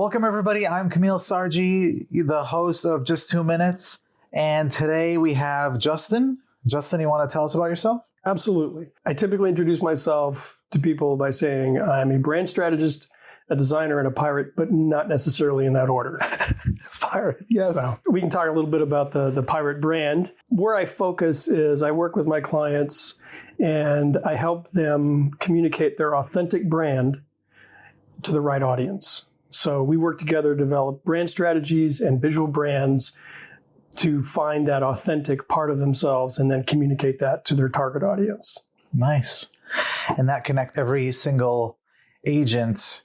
Welcome, everybody. I'm Camille Sargi, the host of Just 2 Minutes. And today we have Justin. Justin, you want to tell us about yourself? Absolutely. I typically introduce myself to people by saying I'm a brand strategist, a designer, and a pirate, but not necessarily in that order. Pirate, yes. So we can talk a little bit about the pirate brand. Where I focus is I work with my clients and I help them communicate their authentic brand to the right audience. So we work together to develop brand strategies and visual brands to find that authentic part of themselves and then communicate that to their target audience. Nice. And that connect every single agent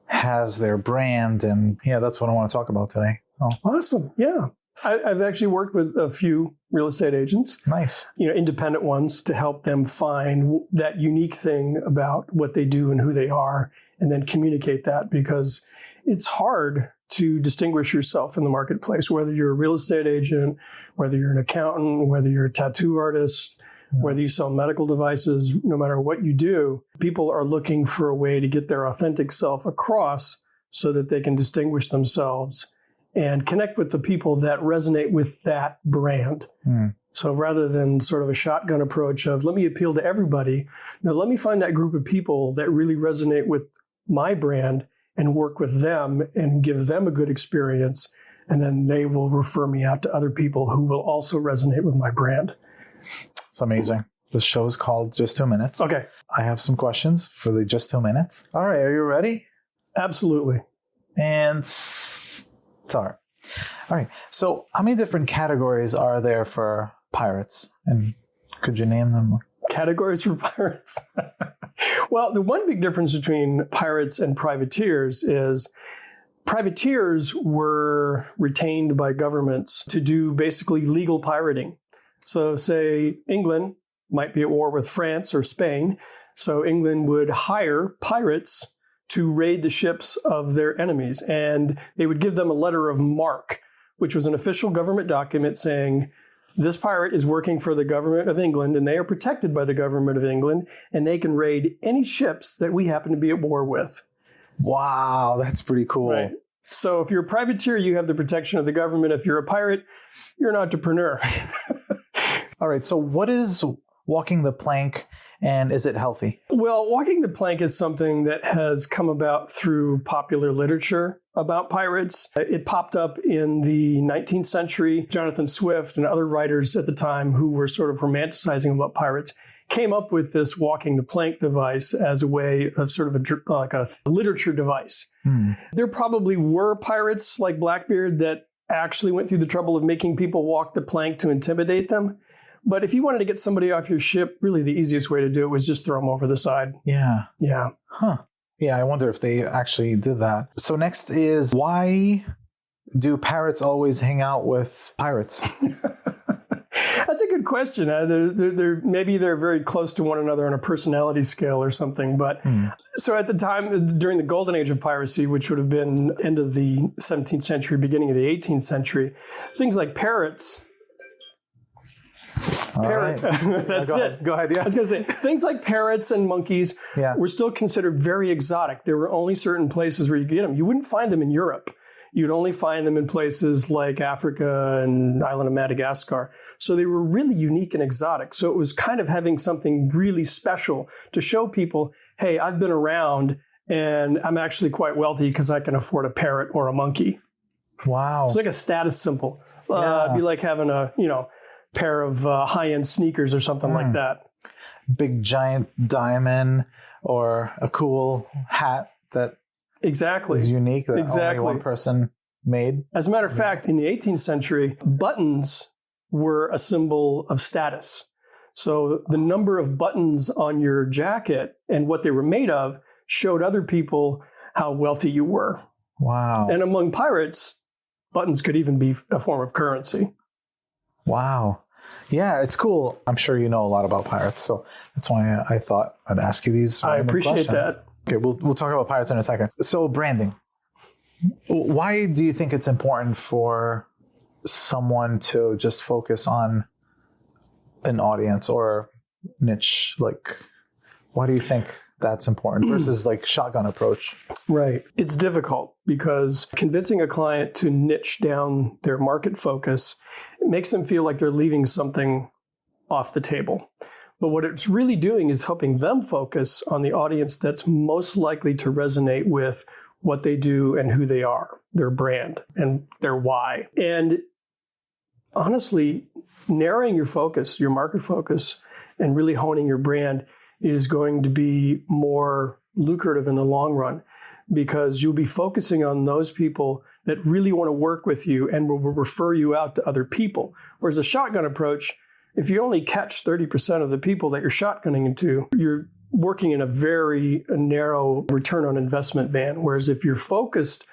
has their brand. And yeah, that's what I want to talk about today. Oh. Awesome. Yeah. I've actually worked with a few real estate agents. Nice. Independent ones to help them find that unique thing about what they do and who they are and then communicate that, because it's hard to distinguish yourself in the marketplace, whether you're a real estate agent, whether you're an accountant, whether you're a tattoo artist, whether you sell medical devices, no matter what you do, people are looking for a way to get their authentic self across so that they can distinguish themselves and connect with the people that resonate with that brand. So rather than sort of a shotgun approach of let me appeal to everybody, now let me find that group of people that really resonate with my brand and work with them and give them a good experience. And then they will refer me out to other people who will also resonate with my brand. It's amazing. The show is called Just 2 Minutes. Okay. I have some questions for the Just 2 Minutes. All right. Are you ready? Absolutely. And start. All right. So how many different categories are there for pirates? And could you name them? Categories for pirates? Well, the one big difference between pirates and privateers is privateers were retained by governments to do basically legal pirating. So say England might be at war with France or Spain. So England would hire pirates to raid the ships of their enemies. And they would give them a letter of marque, which was an official government document saying, this pirate is working for the government of England and they are protected by the government of England and they can raid any ships that we happen to be at war with. Wow, that's pretty cool. Right. So if you're a privateer, you have the protection of the government. If you're a pirate, you're an entrepreneur. All right. So what is walking the plank and is it healthy? Well, walking the plank is something that has come about through popular literature about pirates. It popped up in the 19th century. Jonathan Swift and other writers at the time who were sort of romanticizing about pirates came up with this walking the plank device as a way of sort of like a literature device. There probably were pirates like Blackbeard that actually went through the trouble of making people walk the plank to intimidate them. But if you wanted to get somebody off your ship, really the easiest way to do it was just throw them over the side. Yeah. Yeah. Huh. Yeah, I wonder if they actually did that. So next is, why do parrots always hang out with pirates? That's a good question. Maybe they're very close to one another on a personality scale or something. But so at the time, during the golden age of piracy, which would have been end of the 17th century, beginning of the 18th century, things like parrots. Right. That's it. Go ahead. Yeah. I was going to say, things like parrots and monkeys were still considered very exotic. There were only certain places where you could get them. You wouldn't find them in Europe. You'd only find them in places like Africa and island of Madagascar. So they were really unique and exotic. So it was kind of having something really special to show people, hey, I've been around and I'm actually quite wealthy because I can afford a parrot or a monkey. Wow. It's like a status symbol. It'd be like having a, pair of high-end sneakers or something like that. Big giant diamond or a cool hat that is unique that only one person made. As a matter of fact, in the 18th century, buttons were a symbol of status. So the number of buttons on your jacket and what they were made of showed other people how wealthy you were. Wow. And among pirates, buttons could even be a form of currency. Wow. Yeah, it's cool. I'm sure you know a lot about pirates, so that's why I thought I'd ask you these. I appreciate that. Okay, we'll talk about pirates in a second. So branding. Why do you think it's important for someone to just focus on an audience or niche? Like, why do you think that's important versus like shotgun approach. Right. It's difficult because convincing a client to niche down their market focus, it makes them feel like they're leaving something off the table. But what it's really doing is helping them focus on the audience that's most likely to resonate with what they do and who they are, their brand and their why. And honestly, narrowing your focus, your market focus, and really honing your brand is going to be more lucrative in the long run because you'll be focusing on those people that really want to work with you and will refer you out to other people. Whereas a shotgun approach, if you only catch 30% of the people that you're shotgunning into, you're working in a very narrow return on investment band. Whereas if you're focused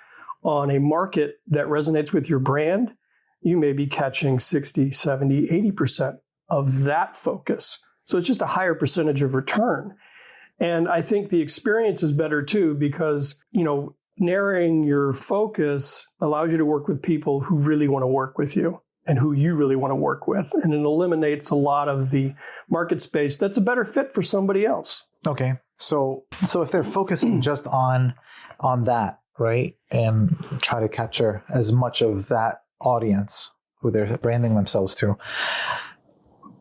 on a market that resonates with your brand, you may be catching 60, 70, 80% of that focus. So it's just a higher percentage of return. And I think the experience is better too because, narrowing your focus allows you to work with people who really want to work with you and who you really want to work with. And it eliminates a lot of the market space that's a better fit for somebody else. Okay. So if they're focusing just on that, right, and try to capture as much of that audience who they're branding themselves to,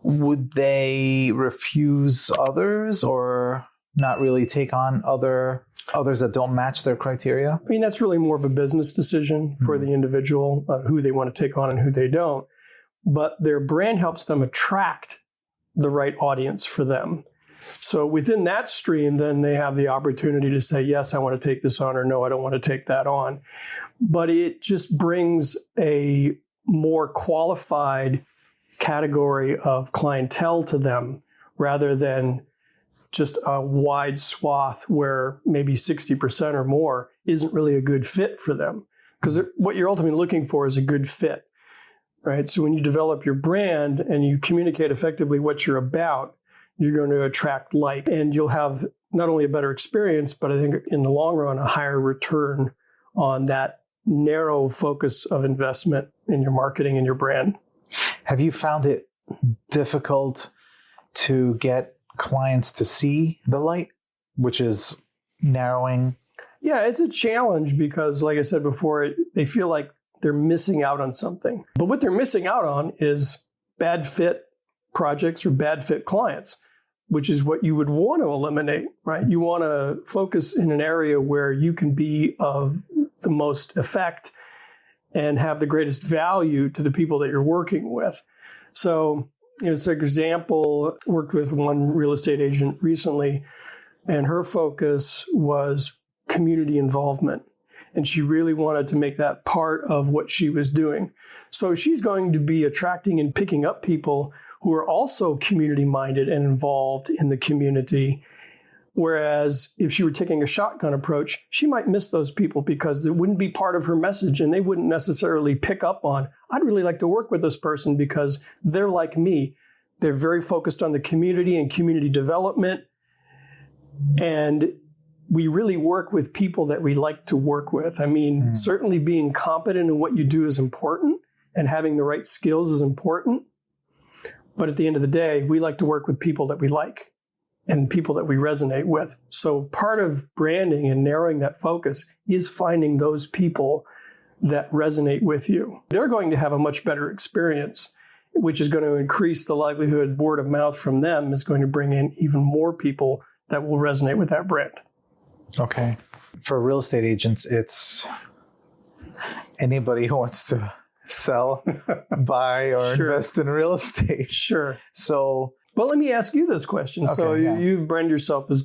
would they refuse others or not really take on others that don't match their criteria? I mean, that's really more of a business decision for the individual, who they want to take on and who they don't. But their brand helps them attract the right audience for them. So within that stream, then they have the opportunity to say, yes, I want to take this on, or no, I don't want to take that on. But it just brings a more qualified category of clientele to them rather than just a wide swath where maybe 60% or more isn't really a good fit for them. Because what you're ultimately looking for is a good fit, right? So when you develop your brand and you communicate effectively what you're about, you're going to attract like, and you'll have not only a better experience, but I think in the long run, a higher return on that narrow focus of investment in your marketing and your brand. Have you found it difficult to get clients to see the light, which is narrowing? Yeah, it's a challenge because, like I said before, they feel like they're missing out on something. But what they're missing out on is bad fit projects or bad fit clients, which is what you would want to eliminate, right? You want to focus in an area where you can be of the most effect and have the greatest value to the people that you're working with. So, for example, worked with one real estate agent recently, and her focus was community involvement. And she really wanted to make that part of what she was doing. So she's going to be attracting and picking up people who are also community-minded and involved in the community. Whereas if she were taking a shotgun approach, she might miss those people because it wouldn't be part of her message and they wouldn't necessarily pick up on, I'd really like to work with this person because they're like me. They're very focused on the community and community development. And we really work with people that we like to work with. I mean, certainly being competent in what you do is important and having the right skills is important. But at the end of the day, we like to work with people that we like and people that we resonate with. So part of branding and narrowing that focus is finding those people that resonate with you. They're going to have a much better experience, which is going to increase the likelihood word of mouth from them is going to bring in even more people that will resonate with that brand. Okay. For real estate agents, it's anybody who wants to sell, buy, or invest in real estate. Sure. So, but let me ask you this question. Okay, so you've branded yourself as,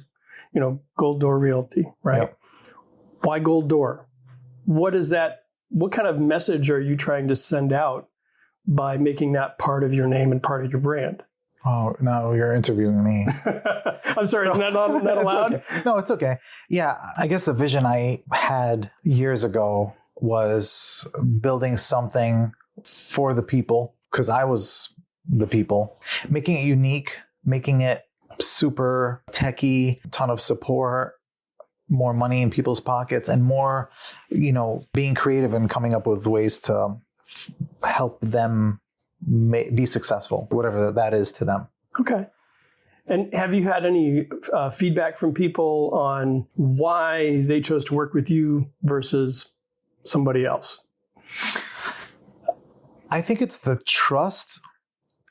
Gold Door Realty, right? Yep. Why Gold Door? What is that? What kind of message are you trying to send out by making that part of your name and part of your brand? Oh, no, you're interviewing me. I'm sorry, is that not allowed? Okay. No, it's okay. Yeah, I guess the vision I had years ago was building something for the people, because I was the people, making it unique, making it super techy, ton of support, more money in people's pockets, and more, being creative and coming up with ways to help them be successful, whatever that is to them. Okay. And have you had any feedback from people on why they chose to work with you versus somebody else? I think it's the trust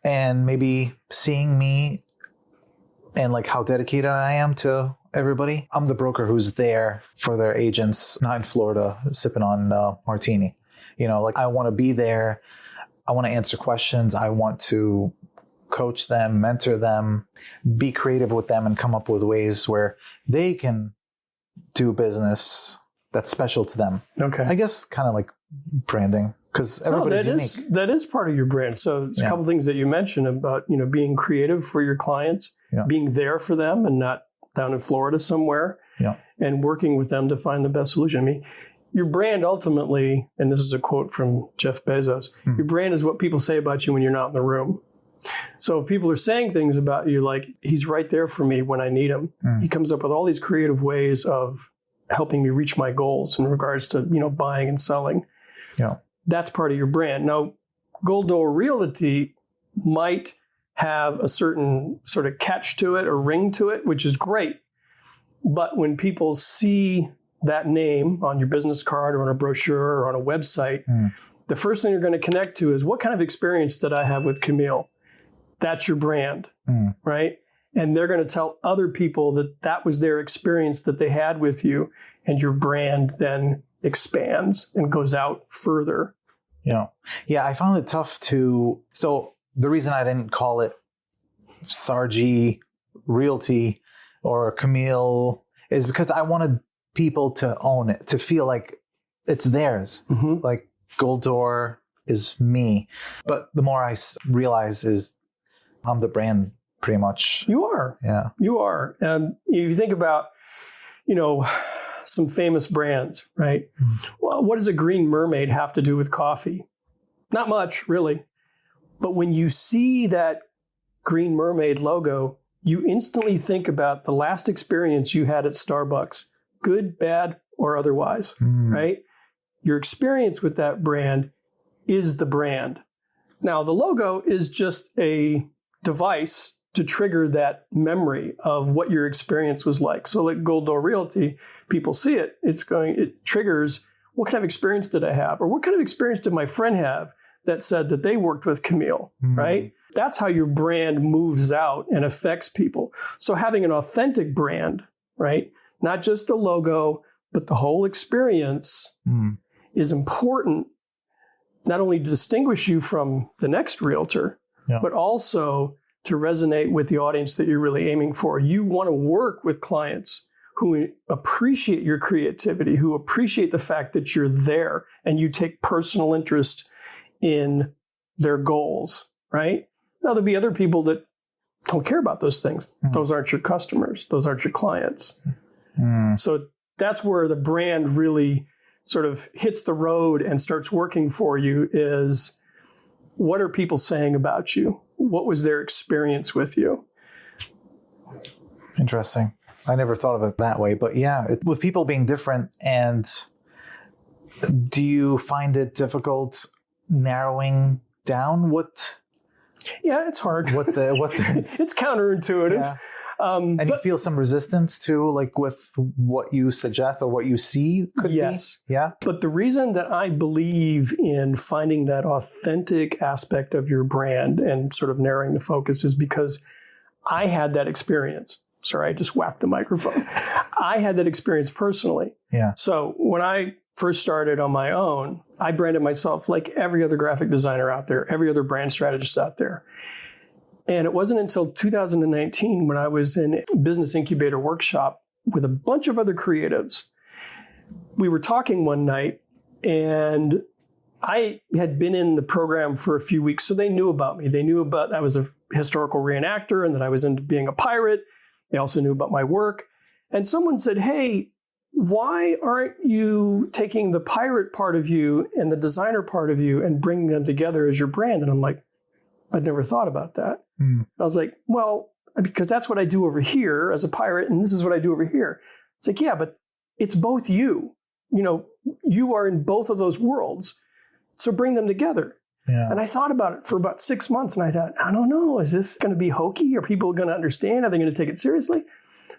and maybe seeing me and like how dedicated I am to everybody. I'm the broker who's there for their agents, not in Florida, sipping on martini. Like I want to be there. I want to answer questions. I want to coach them, mentor them, be creative with them, and come up with ways where they can do business that's special to them. Okay. I guess kind of like branding, because everybody's unique. That is part of your brand. So there's a couple things that you mentioned about, being creative for your clients, being there for them and not down in Florida somewhere, and working with them to find the best solution. I mean, your brand ultimately, and this is a quote from Jeff Bezos, your brand is what people say about you when you're not in the room. So if people are saying things about you like, he's right there for me when I need him, he comes up with all these creative ways of helping me reach my goals in regards to, buying and selling. Yeah. That's part of your brand. Now, Gold Door Realty might have a certain sort of catch to it or ring to it, which is great. But when people see that name on your business card or on a brochure or on a website, the first thing you're going to connect to is, what kind of experience did I have with Camille? That's your brand, right? And they're going to tell other people that that was their experience that they had with you, and your brand then expands and goes out further. Yeah, I found it tough so the reason I didn't call it Sargi Realty or Camille is because I wanted people to own it, to feel like it's theirs. Like Gold Door is me. But the more I realize is I'm the brand pretty much. You are. Yeah. You are. And if you think about, some famous brands, right? Well, what does a green mermaid have to do with coffee? Not much, really. But when you see that green mermaid logo, you instantly think about the last experience you had at Starbucks, good, bad, or otherwise, right? Your experience with that brand is the brand. Now, the logo is just a device to trigger that memory of what your experience was like. So like Gold Door Realty, people see it, it triggers, what kind of experience did I have? Or what kind of experience did my friend have that said that they worked with Camille, right? That's how your brand moves out and affects people. So having an authentic brand, right? Not just the logo, but the whole experience is important, not only to distinguish you from the next realtor, but also to resonate with the audience that you're really aiming for. You want to work with clients who appreciate your creativity, who appreciate the fact that you're there and you take personal interest in their goals, right? Now, there'll be other people that don't care about those things. Those aren't your customers. Those aren't your clients. So that's where the brand really sort of hits the road and starts working for you is, what are people saying about you? What was their experience with you? Interesting. I never thought of it that way, but with people being different, and do you find it difficult narrowing down what? Yeah, it's hard. It's counterintuitive. Yeah. And you feel some resistance too, like with what you suggest or what you see could be? Yeah. But the reason that I believe in finding that authentic aspect of your brand and sort of narrowing the focus is because I had that experience. Sorry, I just whacked the microphone. I had that experience personally. Yeah. So when I first started on my own, I branded myself like every other graphic designer out there, every other brand strategist out there. And it wasn't until 2019 when I was in a business incubator workshop with a bunch of other creatives. We were talking one night, and I had been in the program for a few weeks, so they knew about me. They knew about I was a historical reenactor and that I was into being a pirate. They also knew about my work. And someone said, hey, why aren't you taking the pirate part of you and the designer part of you and bringing them together as your brand? And I'm like, I'd never thought about that. I was like, well, because that's what I do over here as a pirate, and this is what I do over here. It's like, yeah, but it's both you. You are in both of those worlds. So bring them together. Yeah. And I thought about it for about 6 months, and I thought, I don't know, is this going to be hokey? Are people going to understand? Are they going to take it seriously?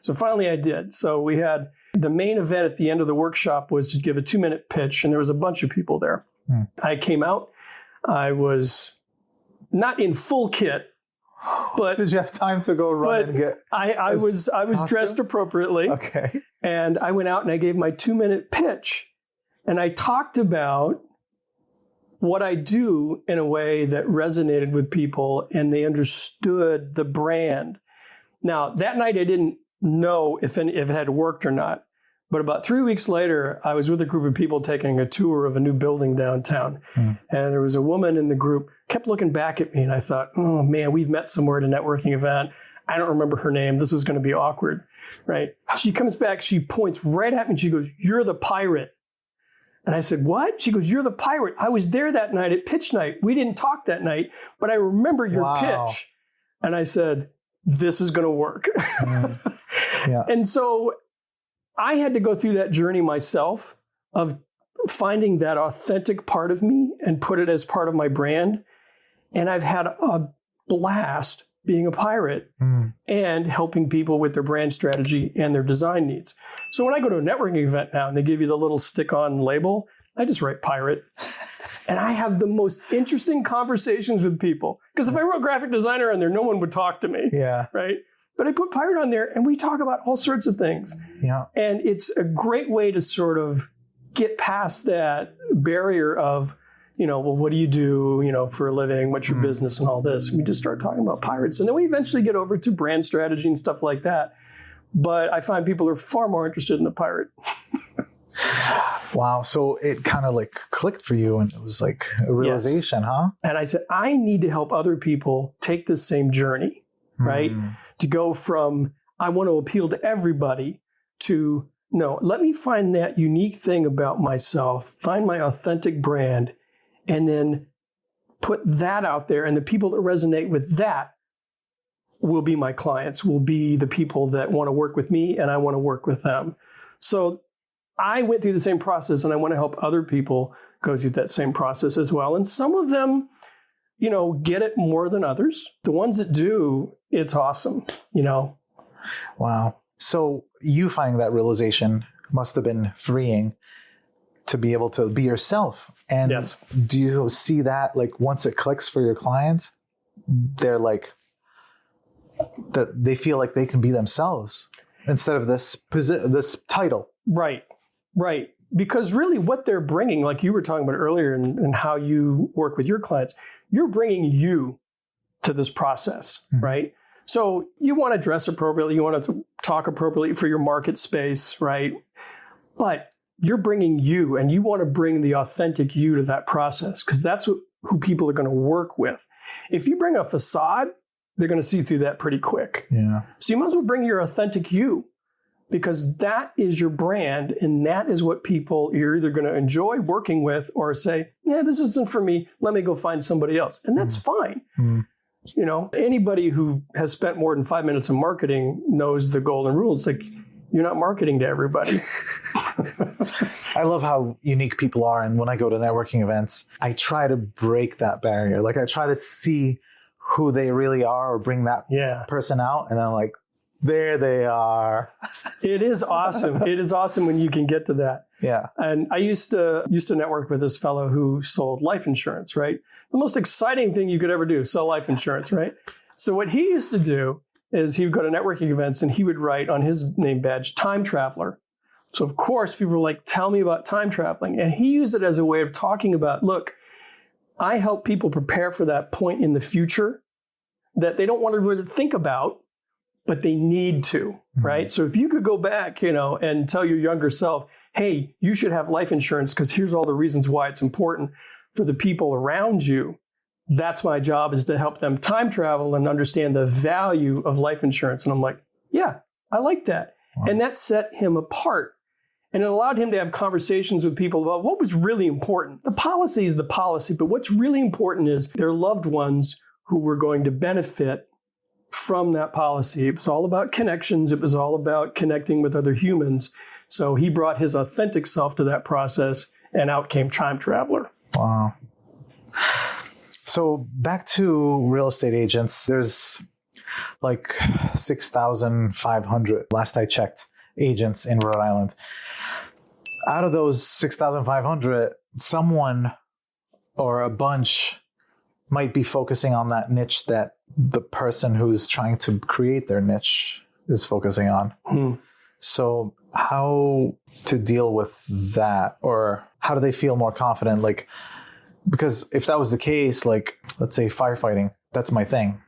So finally I did. So we had the main event at the end of the workshop was to give a 2-minute pitch, and there was a bunch of people there. I came out. I was not in full kit, but did you have time to go run and get? I was dressed appropriately. Okay. And I went out and I gave my 2-minute pitch, and I talked about what I do in a way that resonated with people and they understood the brand. Now, that night I didn't know if it had worked or not. But about 3 weeks later, I was with a group of people taking a tour of a new building downtown. And there was a woman in the group, kept looking back at me, and I thought, oh man, we've met somewhere at a networking event. I don't remember her name. This is going to be awkward, right? She comes back, she points right at me, and she goes, "You're the pirate." And I said, "What?" She goes, "You're the pirate. I was there that night at pitch night. We didn't talk that night, but I remember your pitch." And I said, "This is going to work." Yeah. And so I had to go through that journey myself of finding that authentic part of me and put it as part of my brand. And I've had a blast being a pirate and helping people with their brand strategy and their design needs. So when I go to a networking event now and they give you the little stick-on label, I just write pirate. And I have the most interesting conversations with people. Because if I wrote graphic designer on there, no one would talk to me. Yeah. Right? But I put pirate on there and we talk about all sorts of things. Yeah. And it's a great way to sort of get past that barrier of, well, what do you do, for a living? What's your business and all this? We just start talking about pirates. And then we eventually get over to brand strategy and stuff like that. But I find people are far more interested in the pirate. Wow. So it kind of like clicked for you and it was like a realization, huh? And I said, I need to help other people take this same journey, right? To go from, I want to appeal to everybody to, no, let me find that unique thing about myself, find my authentic brand, and then put that out there. And the people that resonate with that will be my clients, will be the people that want to work with me, and I want to work with them. So I went through the same process, and I want to help other people go through that same process as well. And some of them, get it more than others. The ones that do, it's awesome, Wow. So you finding that realization must have been freeing to be able to be yourself. And yes. Do you see that like once it clicks for your clients, they're like, that they feel like they can be themselves instead of this title. Right. Because really what they're bringing, like you were talking about earlier and how you work with your clients, you're bringing you to this process, right? So you want to dress appropriately, you want to talk appropriately for your market space, right? But you're bringing you, and you want to bring the authentic you to that process because that's who people are going to work with. If you bring a facade, they're going to see through that pretty quick. Yeah. So you might as well bring your authentic you because that is your brand and that is what people you're either going to enjoy working with or say, yeah, this isn't for me. Let me go find somebody else. And that's fine. Anybody who has spent more than 5 minutes in marketing knows the golden rule. It's like, you're not marketing to everybody. I love how unique people are. And when I go to networking events, I try to break that barrier. Like I try to see who they really are or bring that person out. And then I'm like, there they are. It is awesome. It is awesome when you can get to that. Yeah. And I used to network with this fellow who sold life insurance, right? The most exciting thing you could ever do, sell life insurance, right? So what he used to do is he would go to networking events and he would write on his name badge, time traveler. So of course people were like, tell me about time traveling. And he used it as a way of talking about, look, I help people prepare for that point in the future that they don't want to really think about, but they need to, right? So if you could go back, and tell your younger self, hey, you should have life insurance because here's all the reasons why it's important for the people around you. That's my job, is to help them time travel and understand the value of life insurance. And I'm like, yeah, I like that. Wow. And that set him apart. And it allowed him to have conversations with people about what was really important. The policy is the policy, but what's really important is their loved ones who were going to benefit from that policy. It was all about connections. It was all about connecting with other humans. So he brought his authentic self to that process, and out came Time Traveler. Wow. So back to real estate agents, there's like 6,500, last I checked, agents in Rhode Island. Out of those 6,500, someone or a bunch might be focusing on that niche that the person who's trying to create their niche is focusing on. So how to deal with that, or how do they feel more confident? Like, because if that was the case, like, let's say firefighting, that's my thing.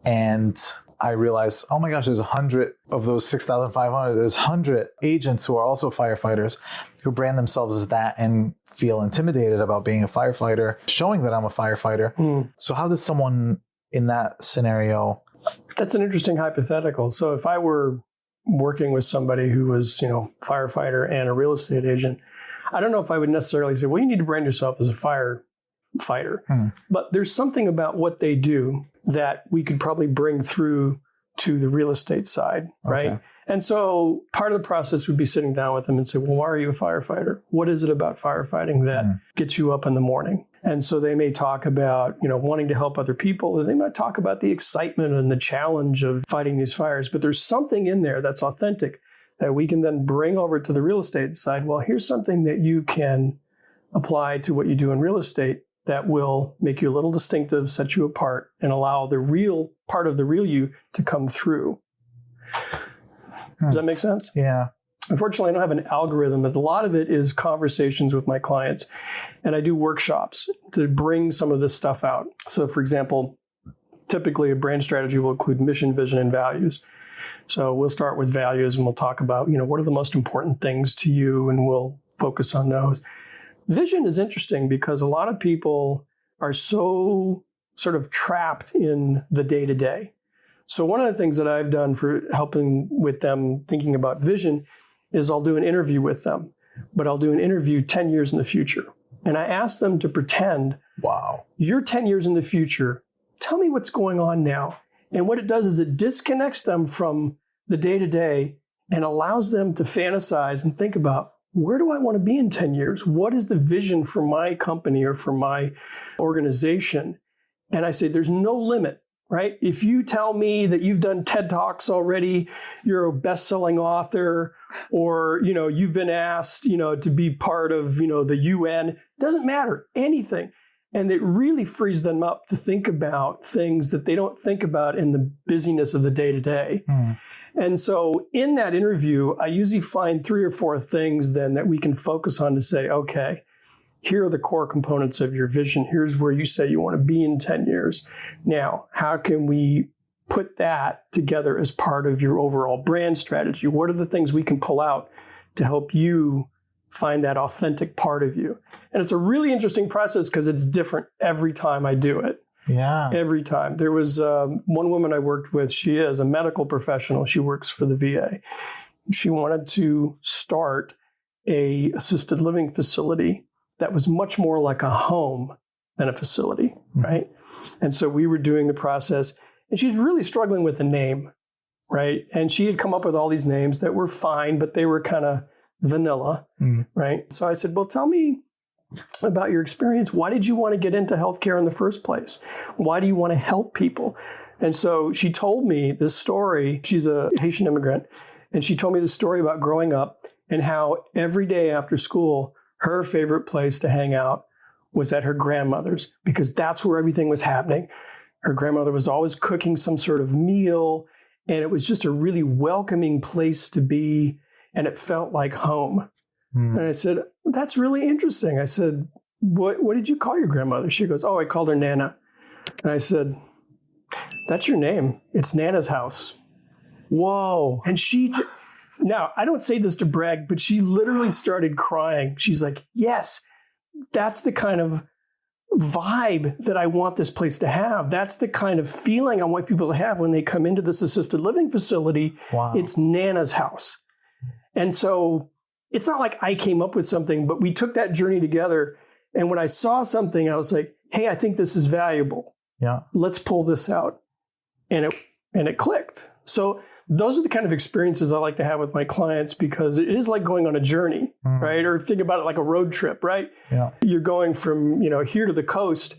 And I realize, oh my gosh, there's 100 of those 6,500. There's 100 agents who are also firefighters who brand themselves as that and feel intimidated about being a firefighter, showing that I'm a firefighter. So how does someone in that scenario? That's an interesting hypothetical. So if I were working with somebody who was, firefighter and a real estate agent, I don't know if I would necessarily say, well, you need to brand yourself as a firefighter. But there's something about what they do that we could probably bring through to the real estate side, right? Okay. And so part of the process would be sitting down with them and say, well, why are you a firefighter? What is it about firefighting that gets you up in the morning? And so they may talk about, wanting to help other people, or they might talk about the excitement and the challenge of fighting these fires. But there's something in there that's authentic that we can then bring over to the real estate side. Well, here's something that you can apply to what you do in real estate that will make you a little distinctive, set you apart, and allow the real part of the real you to come through. Does that make sense? Yeah. Unfortunately, I don't have an algorithm, but a lot of it is conversations with my clients. And I do workshops to bring some of this stuff out. So, for example, typically a brand strategy will include mission, vision, and values. So we'll start with values and we'll talk about, what are the most important things to you, and we'll focus on those. Vision is interesting because a lot of people are so sort of trapped in the day-to-day. So one of the things that I've done for helping with them thinking about vision is I'll do an interview with them, but I'll do an interview 10 years in the future. And I ask them to pretend, wow, you're 10 years in the future. Tell me what's going on now. And what it does is it disconnects them from the day-to-day and allows them to fantasize and think about, where do I want to be in 10 years? What is the vision for my company or for my organization? And I say, there's no limit, right? If you tell me that you've done TED Talks already, you're a best-selling author, or, you've been asked, to be part of, the UN, doesn't matter, anything. And it really frees them up to think about things that they don't think about in the busyness of the day-to-day. And so in that interview, I usually find 3 or 4 things then that we can focus on to say, okay, here are the core components of your vision. Here's where you say you want to be in 10 years. Now, how can we put that together as part of your overall brand strategy? What are the things we can pull out to help you find that authentic part of you? And it's a really interesting process because it's different every time I do it. Yeah. Every time. There was one woman I worked with. She is a medical professional. She works for the VA. She wanted to start a assisted living facility that was much more like a home than a facility, right? And so we were doing the process, and she's really struggling with the name, right? And she had come up with all these names that were fine, but they were kind of vanilla, right? So I said, well, tell me about your experience. Why did you want to get into healthcare in the first place? Why do you want to help people? And so she told me this story. She's a Haitian immigrant. And she told me this story about growing up and how every day after school, her favorite place to hang out was at her grandmother's because that's where everything was happening. Her grandmother was always cooking some sort of meal, and it was just a really welcoming place to be, and it felt like home. And I said, that's really interesting. I said, what did you call your grandmother? She goes, oh, I called her Nana. And I said, that's your name. It's Nana's house. Whoa. And now, I don't say this to brag, but she literally started crying. She's like, yes, that's the kind of vibe that I want this place to have. That's the kind of feeling I want people to have when they come into this assisted living facility. Wow. It's Nana's house. And so it's not like I came up with something, but we took that journey together. And when I saw something, I was like, hey, I think this is valuable. Yeah. Let's pull this out. And it clicked. So those are the kind of experiences I like to have with my clients because it is like going on a journey, right? Or think about it like a road trip, right? Yeah. You're going from, here to the coast,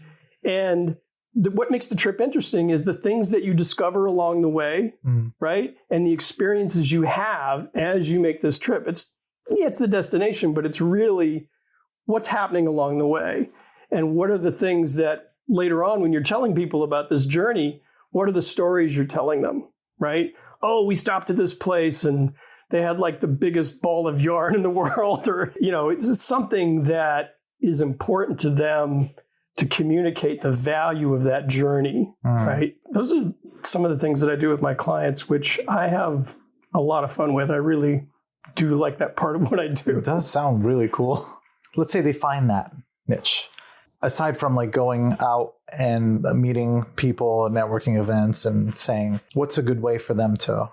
and what makes the trip interesting is the things that you discover along the way, right? And the experiences you have as you make this trip. It's the destination, but it's really what's happening along the way. And what are the things that later on, when you're telling people about this journey, what are the stories you're telling them, right? Oh, we stopped at this place and they had like the biggest ball of yarn in the world, or, it's just something that is important to them to communicate the value of that journey, right? Those are some of the things that I do with my clients, which I have a lot of fun with. I really do like that part of what I do. It does sound really cool. Let's say they find that niche. Aside from like going out and meeting people, networking events, and saying, what's a good way for them to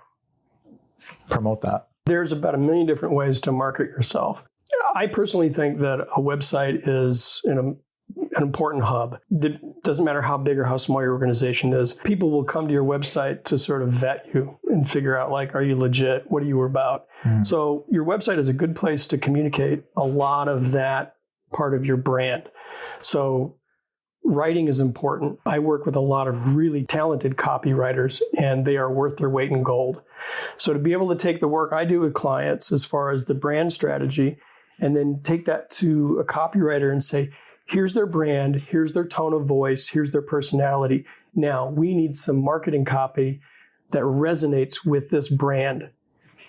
promote that? There's about 1 million different ways to market yourself. I personally think that a website is an important hub. It doesn't matter how big or how small your organization is. People will come to your website to sort of vet you and figure out, like, are you legit? What are you about? So your website is a good place to communicate a lot of that part of your brand. So writing is important. I work with a lot of really talented copywriters, and they are worth their weight in gold. So to be able to take the work I do with clients as far as the brand strategy, and then take that to a copywriter and say, here's their brand, here's their tone of voice, here's their personality. Now we need some marketing copy that resonates with this brand.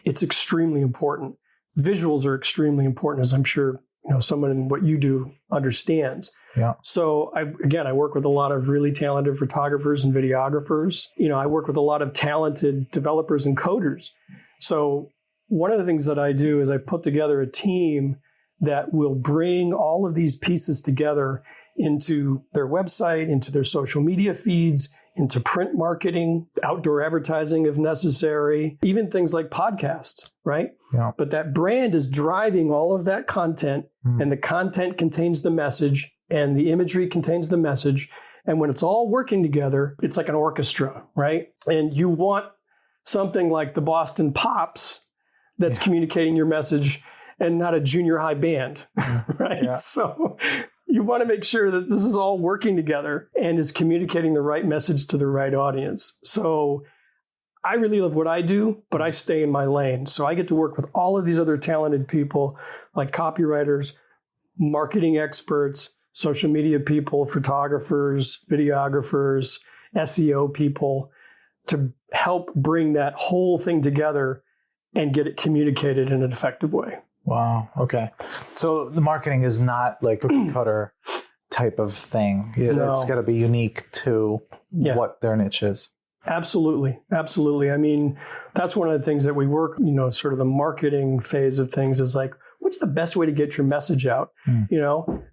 It's extremely important. Visuals are extremely important, as I'm sure someone in what you do understands. Yeah. So I work with a lot of really talented photographers and videographers. I work with a lot of talented developers and coders. So one of the things that I do is I put together a team that will bring all of these pieces together into their website, into their social media feeds, into print marketing, outdoor advertising if necessary, even things like podcasts, right? Yeah. But that brand is driving all of that content, and the content contains the message, and the imagery contains the message. And when it's all working together, it's like an orchestra, right? And you want something like the Boston Pops that's communicating your message, and not a junior high band, right? Yeah. So you want to make sure that this is all working together and is communicating the right message to the right audience. So I really love what I do, but I stay in my lane. So I get to work with all of these other talented people, like copywriters, marketing experts, social media people, photographers, videographers, SEO people, to help bring that whole thing together and get it communicated in an effective way. Wow. Okay. So the marketing is not like cookie cutter type of thing. It's got to be unique to what their niche is. Absolutely. Absolutely. I mean, that's one of the things that we work, sort of the marketing phase of things is like, what's the best way to get your message out?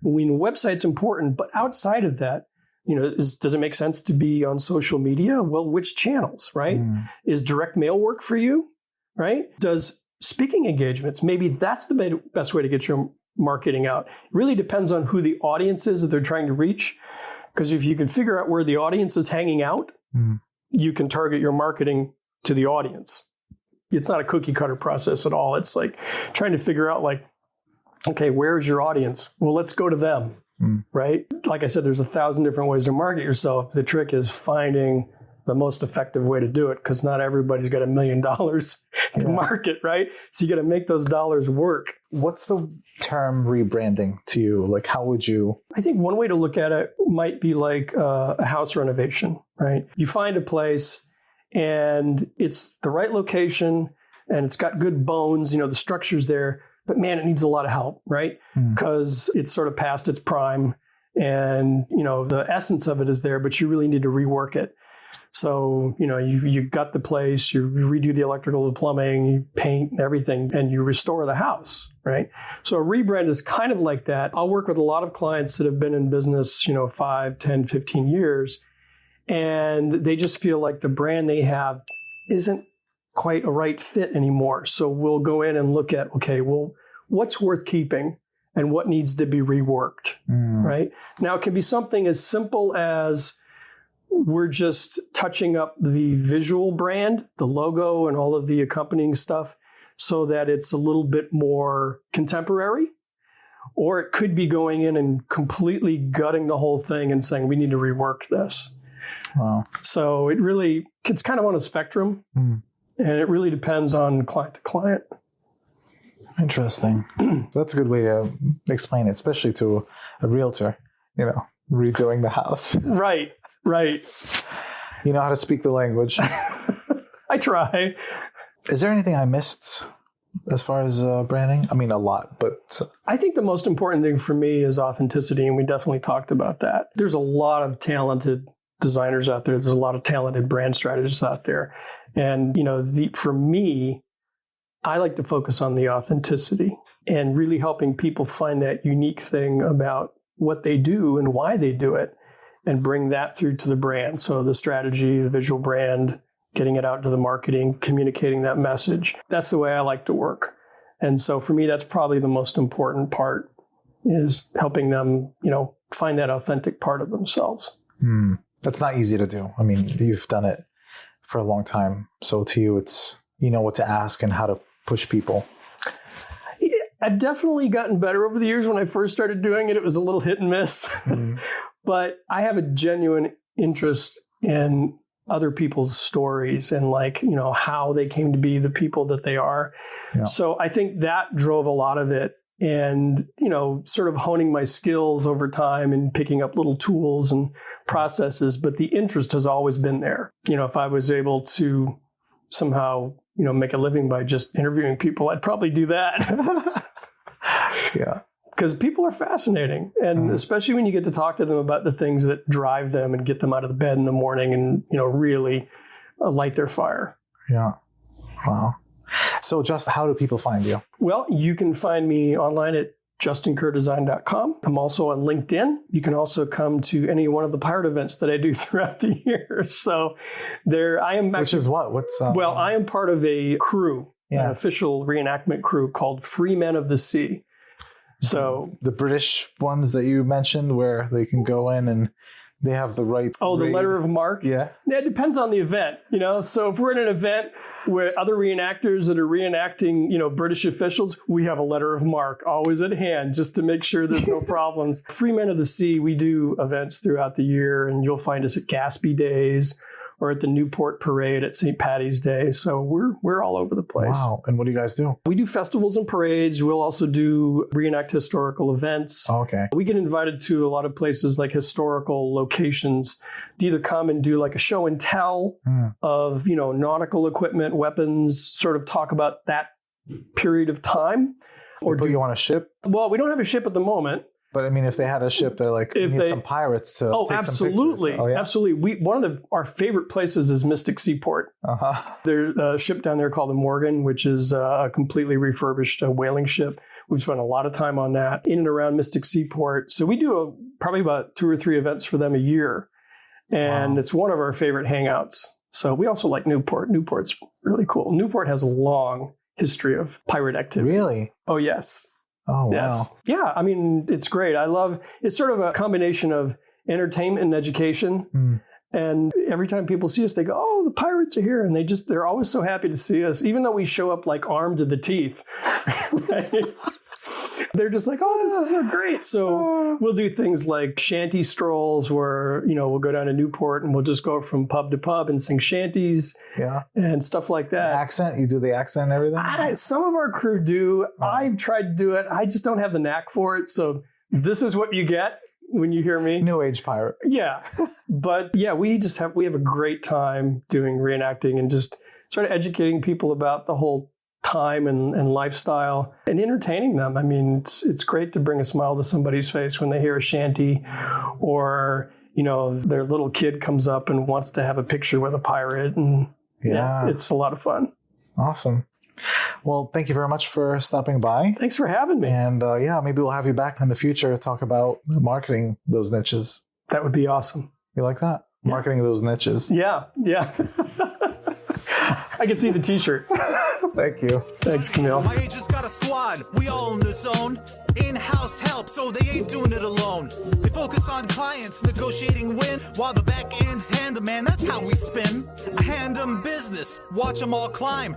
Website's important, but outside of that, does it make sense to be on social media? Well, which channels, right? Is direct mail work for you, right? Does speaking engagements, maybe that's the best way to get your marketing out. It really depends on who the audience is that they're trying to reach. Because if you can figure out where the audience is hanging out, you can target your marketing to the audience. It's not a cookie cutter process at all. It's like trying to figure out okay, where's your audience? Well, let's go to them, right? Like I said, there's 1,000 different ways to market yourself. The trick is finding the most effective way to do it, because not everybody's got $1 million to market, right? So you got to make those dollars work. What's the term rebranding to you? Like, how would you? I think one way to look at it might be like a house renovation, right? You find a place and it's the right location and it's got good bones, the structure's there, but man, it needs a lot of help, right? Because it's sort of past its prime and, the essence of it is there, but you really need to rework it. So, you got the place, you redo the electrical, the plumbing, you paint everything, and you restore the house, right? So a rebrand is kind of like that. I'll work with a lot of clients that have been in business, 5, 10, 15 years, and they just feel like the brand they have isn't quite a right fit anymore. So we'll go in and look at, okay, well, what's worth keeping and what needs to be reworked, right? Now, it can be something as simple as we're just touching up the visual brand, the logo, and all of the accompanying stuff so that it's a little bit more contemporary. or it could be going in and completely gutting the whole thing and saying, we need to rework this. Wow. So it's kind of on a spectrum, and it really depends on client to client. Interesting. That's a good way to explain it, especially to a realtor, redoing the house. Right. You know how to speak the language. I try. Is there anything I missed as far as branding? I mean, a lot, but... I think the most important thing for me is authenticity, and we definitely talked about that. There's a lot of talented designers out there. There's a lot of talented brand strategists out there. And, for me, I like to focus on the authenticity and really helping people find that unique thing about what they do and why they do it and bring that through to the brand. So the strategy, the visual brand, getting it out to the marketing, communicating that message. That's the way I like to work. And so for me, that's probably the most important part, is helping them, find that authentic part of themselves. That's not easy to do. I mean, you've done it for a long time. So to you, it's, what to ask and how to push people. I've definitely gotten better over the years. When I first started doing it, it was a little hit and miss. But I have a genuine interest in other people's stories and how they came to be the people that they are. Yeah. So I think that drove a lot of it, and, sort of honing my skills over time and picking up little tools and processes. But the interest has always been there. If I was able to somehow, make a living by just interviewing people, I'd probably do that. Yeah. Because people are fascinating. And especially when you get to talk to them about the things that drive them and get them out of the bed in the morning and, really light their fire. Yeah. Wow. So just how do people find you? Well, you can find me online at justinkerrdesign.com. I'm also on LinkedIn. You can also come to any one of the pirate events that I do throughout the year. So I am actually... Which is what? What's... Well, I am part of a crew, an official reenactment crew called Free Men of the Sea. So the British ones that you mentioned, where they can go in and they have the right... Oh, the letter of marque? Yeah. It depends on the event, So if we're in an event where other reenactors that are reenacting, British officials, we have a letter of marque always at hand just to make sure there's no problems. Free Men of the Sea, we do events throughout the year, and you'll find us at Gatsby Days or at the Newport Parade at St. Patty's Day. So we're all over the place. Wow. And what do you guys do? We do festivals and parades. We'll also do reenact historical events. Oh, okay. We get invited to a lot of places like historical locations to either come and do like a show and tell of, nautical equipment, weapons, sort of talk about that period of time. Or do you want a ship? Well, we don't have a ship at the moment. But I mean, if they had a ship, they're like, we need some pirates to take absolutely. some pictures. Oh, yeah. Absolutely. One of our favorite places is Mystic Seaport. There's a ship down there called the Morgan, which is a completely refurbished whaling ship. We've spent a lot of time on that in and around Mystic Seaport. So we do probably about 2 or 3 events for them a year. And it's one of our favorite hangouts. So we also like Newport. Newport's really cool. Newport has a long history of pirate activity. Really? Oh, yes. Oh, wow. Yes. Yeah, I mean, it's great. It's sort of a combination of entertainment and education. And every time people see us, they go, oh, the pirates are here. And they're always so happy to see us, even though we show up like armed to the teeth. Right? They're just like, oh, this is so great. So we'll do things like shanty strolls where, we'll go down to Newport and we'll just go from pub to pub and sing shanties and stuff like that. The accent? You do the accent and everything? Some of our crew do. I've tried to do it. I just don't have the knack for it. So this is what you get when you hear me. New age pirate. Yeah. But yeah, we have a great time doing reenacting and just sort of educating people about the whole time and lifestyle and entertaining them. I mean, it's great to bring a smile to somebody's face when they hear a shanty or, their little kid comes up and wants to have a picture with a pirate. And it's a lot of fun. Awesome. Well, thank you very much for stopping by. Thanks for having me. And maybe we'll have you back in the future to talk about marketing those niches. That would be awesome. You like that? Yeah. Marketing those niches. Yeah. I can see the t-shirt. Thank you. Thanks, Camille. My agent's got a squad, we all in the zone. In-house help, so they ain't doing it alone. They focus on clients, negotiating win, while the back end's hand 'em, man, that's how we spin. I hand 'em business, watch 'em all climb.